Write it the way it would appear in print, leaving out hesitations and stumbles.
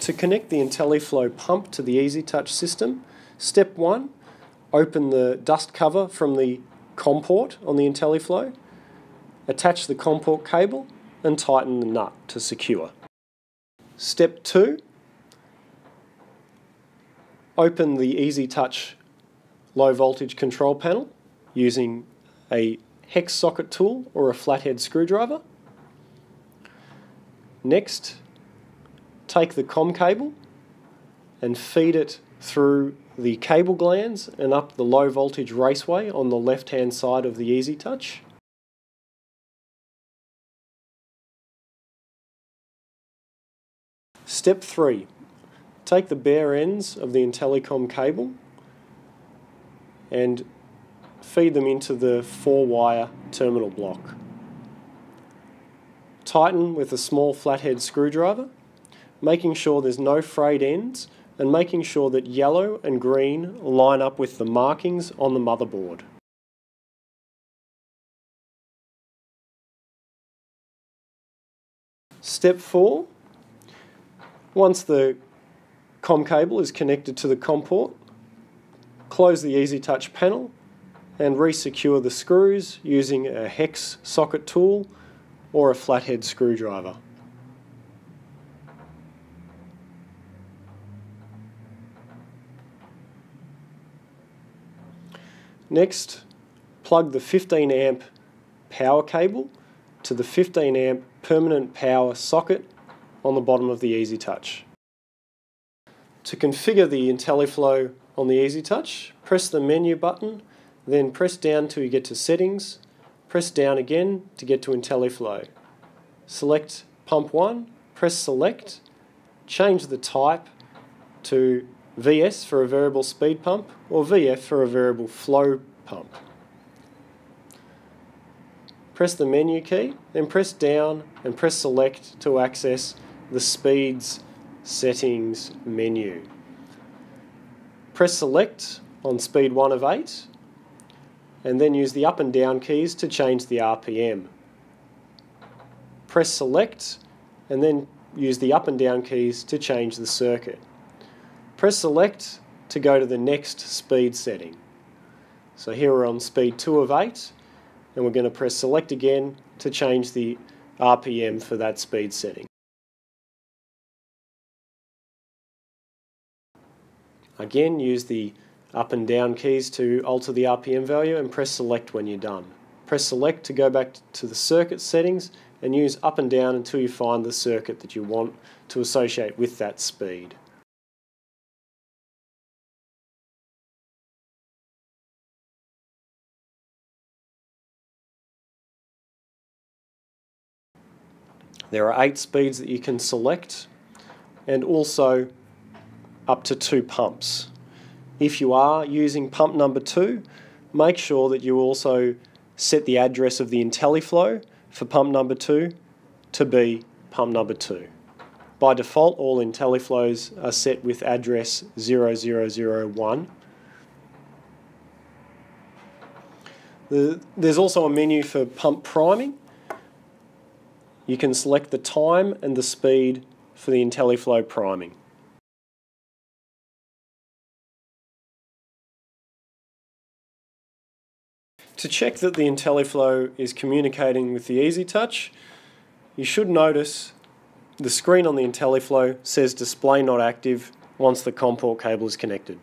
To connect the IntelliFlo pump to the EasyTouch system, step 1, open the dust cover from the COM port on the IntelliFlo, attach the COM port cable and tighten the nut to secure. Step 2, open the EasyTouch low voltage control panel using a hex socket tool or a flathead screwdriver. Next, take the COM cable and feed it through the cable glands and up the low voltage raceway on the left hand side of the EasyTouch. Step 3. Take the bare ends of the IntelliCom cable and feed them into the 4-wire terminal block. Tighten with a small flathead screwdriver, making sure there's no frayed ends and making sure that yellow and green line up with the markings on the motherboard. Step 4. Once the COM cable is connected to the COM port, close the EasyTouch panel and re-secure the screws using a hex socket tool or a flathead screwdriver. Next, plug the 15 amp power cable to the 15 amp permanent power socket on the bottom of the EasyTouch. To configure the IntelliFlo on the EasyTouch, press the menu button, then press down till you get to Settings, press down again to get to IntelliFlo. Select Pump 1, press Select, change the type to VS for a variable speed pump or VF for a variable flow pump. Press the menu key, then press down and press Select to access the Speeds Settings menu. Press Select on speed 1 of 8 and then use the up and down keys to change the RPM. Press Select and then use the up and down keys to change the circuit. Press Select to go to the next speed setting. So here we're on speed 2 of 8 and we're going to press Select again to change the RPM for that speed setting. Again, use the up and down keys to alter the RPM value and press Select when you're done. Press Select to go back to the circuit settings and use up and down until you find the circuit that you want to associate with that speed. There are 8 speeds that you can select and also up to 2 pumps. If you are using pump number 2, make sure that you also set the address of the IntelliFlo for pump number 2 to be pump number 2. By default, all IntelliFlos are set with address 0001. There's also a menu for pump priming. You can select the time and the speed for the IntelliFlo priming. To check that the IntelliFlo is communicating with the EasyTouch, you should notice the screen on the IntelliFlo says display not active once the COM port cable is connected.